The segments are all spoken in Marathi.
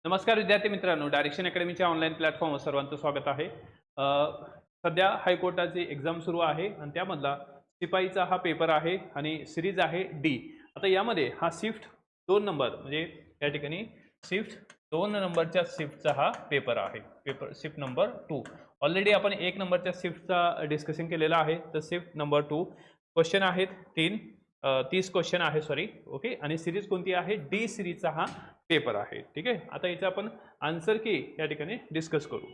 नमस्कार विद्यार्थी मित्रांनो, डायरेक्शन अकॅडमीच्या ऑनलाईन प्लॅटफॉर्मवर सर्वांचं स्वागत आहे. सध्या हायकोर्टाची एक्झाम सुरू आहे आणि त्यामधला शिपाईचा हा पेपर आहे आणि सिरीज आहे डी. आता यामध्ये हा शिफ्ट 2 नंबर म्हणजे या ठिकाणी शिफ्ट 2 नंबरच्या शिफ्टचा हा पेपर आहे. Paper shift number 2. ऑलरेडी आपण 1 नंबरच्या शिफ्टचा डिस्कशन केलेला आहे. तर शिफ्ट नंबर 2 क्वेश्चन आहेत 30 क्वेश्चन आहे सॉरी. ओके. आणि सिरीज कोणती आहे? डी सिरीजचा हा पेपर आहे. ठीक आहे. आता याचा आपण आन्सर की या ठिकाणी डिस्कस करू.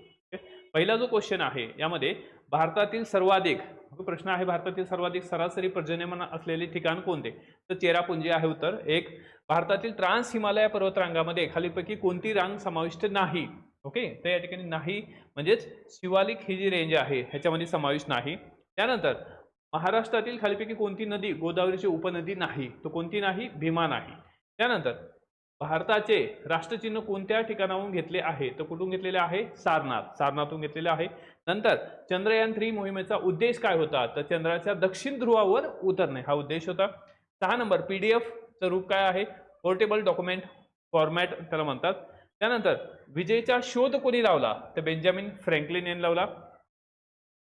पहिला जो क्वेश्चन आहे यामध्ये भारतातील सर्वाधिक प्रश्न आहे, भारतातील सर्वाधिक सरासरी पर्जन्यमान असलेले ठिकाण कोणते? तर चेरापुंजी आहे उत्तर. एक, भारतातील ट्रान्स हिमालय पर्वतरांगामध्ये खालीलपैकी कोणती रांग समाविष्ट नाही? ओके. तर या ठिकाणी नाही म्हणजेच शिवालिक ही जी रेंज आहे ह्याच्यामध्ये समावेश नाही. त्यानंतर महाराष्ट्रातील खालीलपैकी कोणती नदी गोदावरीची उपनदी नाही? तो कोणती नाही? भीमा नाही. त्यानंतर भारताचे राष्ट्रचिन्ह कोणत्या ठिकाणाहून घेतले आहे? तर कुठून घेतलेले आहे? सारनाथहून घेतलेले आहे. नंतर चंद्रयान 3 मोहिमेचा उद्देश काय होता? तर चंद्राच्या दक्षिण ध्रुवावर उतरणे हा उद्देश होता. 6 नंबर PDF चं रूप काय आहे? पोर्टेबल डॉक्युमेंट फॉर्मॅट त्याला म्हणतात. त्यानंतर विजेचा शोध कोणी लावला? तर बेंजामिन फ्रँकलिन यांनी लावला.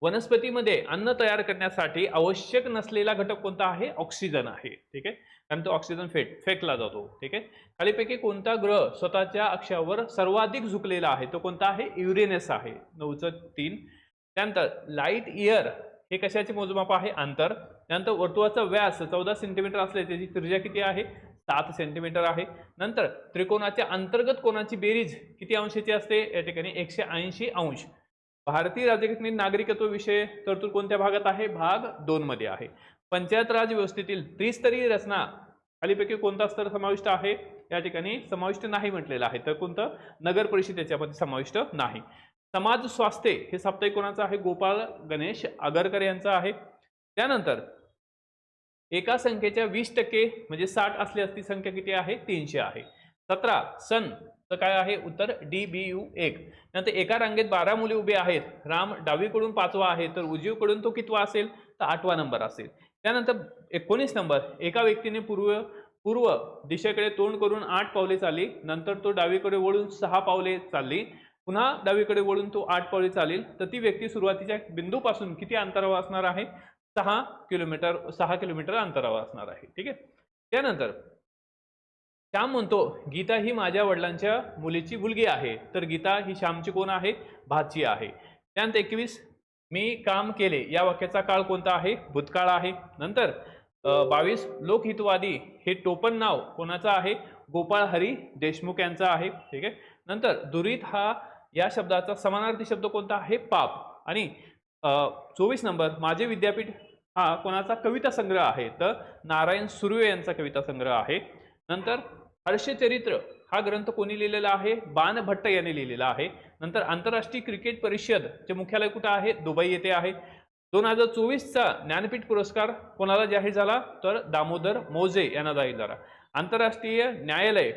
वनस्पतीमध्ये अन्न तयार करण्यासाठी आवश्यक नसलेला घटक कोणता आहे? ऑक्सिजन आहे. ठीक आहे. कारण तो ऑक्सिजन फेकला जातो. ठीक आहे. खालीपैकी कोणता ग्रह स्वतःच्या अक्षावर सर्वाधिक झुकलेला आहे? तो कोणता आहे? युरेनस आहे. 9चं 3. त्यानंतर लाईट इयर हे कशाचे मोजमाप आहे? अंतर. त्यानंतर वर्तुळाचा व्यास 14 सेंटीमीटर असले त्याची त्रिज्या किती आहे? 7 सेंटीमीटर आहे. नंतर त्रिकोणाच्या अंतर्गत कोणाची बेरीज किती अंशाची असते? या ठिकाणी 180 अंश. भारतीय राज्यघटनेतील नागरिकत्व विषय तरतूद कोणत्या भागात आहे? भाग 2 मध्ये आहे. पंचायत राज व्यवस्थेतील त्रिस्तरीय रचना खालीपैकी कोणता स्तर समाविष्ट आहे? या ठिकाणी समाविष्ट नाही म्हटलेलं आहे. तर कोणतं? नगर परिषद याच्यामध्ये समाविष्ट नाही. समाज स्वास्थ्य हे साप्ताहिक कोणाचं आहे? गोपाळ गणेश आगरकर यांचं आहे. त्यानंतर एका संख्येच्या 20% म्हणजे 60 असल्यास ती संख्या किती आहे? 300 आहे. 17 सन तर काय आहे? उत्तर DBU 1. नंतर एका रांगेत 12 मुले उभे आहेत. राम डावीकडून 5वा आहे तर उजवीकडून तो कितवा असेल? तर 8वा नंबर असेल. त्यानंतर 19 नंबर एका व्यक्तीने पूर्व दिशेकडे तोंड करून 8 पावले चालली. नंतर तो डावीकडे वळून 6 पावले चालली. पुन्हा डावीकडे वळून तो 8 पावले चालेल. तर ती व्यक्ती सुरुवातीच्या बिंदूपासून किती अंतरावर असणार आहे? 6 किलोमीटर अंतरावर असणार आहे. ठीक आहे. त्यानंतर श्याम म्हणतो गीता ही माझ्या वडिलांच्या मुलीची मुलगी आहे. तर गीता ही श्यामची कोण आहे? भाची आहे. त्यानंतर 21 मी काम केले या वाक्याचा काळ कोणता आहे? भूतकाळ आहे. नंतर 22 लोकहितवादी हे टोपण नाव कोणाचं आहे? गोपाळ हरी देशमुख यांचं आहे. ठीक आहे. नंतर दुरित हा या शब्दाचा समानार्थी शब्द कोणता आहे? पाप. आणि 24 नंबर माझे विद्यापीठ हा कोणाचा कविता संग्रह आहे? तर नारायण सुर्वे यांचा कविता संग्रह आहे. नंतर हर्षचरित्र हा ग्रंथ कोणी लिहिलेला आहे? बाणभट्ट यांनी लिहिलेला आहे. नंतर आंतरराष्ट्रीय क्रिकेट परिषद चे मुख्यालय कुठे आहे? दुबई येथे आहे. 2024चा ज्ञानपीठ पुरस्कार कोणाला जाहीर झाला? तर दामोदर मोजे यांना जाहीर झाला. आंतरराष्ट्रीय न्यायालय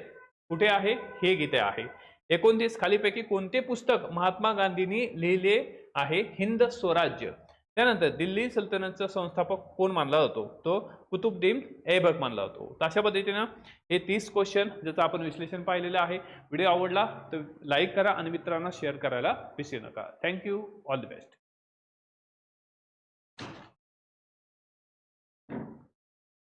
कुठे आहे? हेग इथे आहे. 29 खालीपैकी कोणते पुस्तक महात्मा गांधींनी लिहिले आहे? हिंद स्वराज्य. त्यानंतर दिल्ली सल्तनतचा संस्थापक कोण मानला जातो? तो कुतुबुद्दीन ऐबक मानला जातो. अशा पद्धतीने हे 30 क्वेश्चन ज्याचं आपण विश्लेषण पाहिलेलं आहे. व्हिडिओ आवडला तर लाईक करा आणि मित्रांना शेअर करायला विसरू नका. थँक्यू. All the best.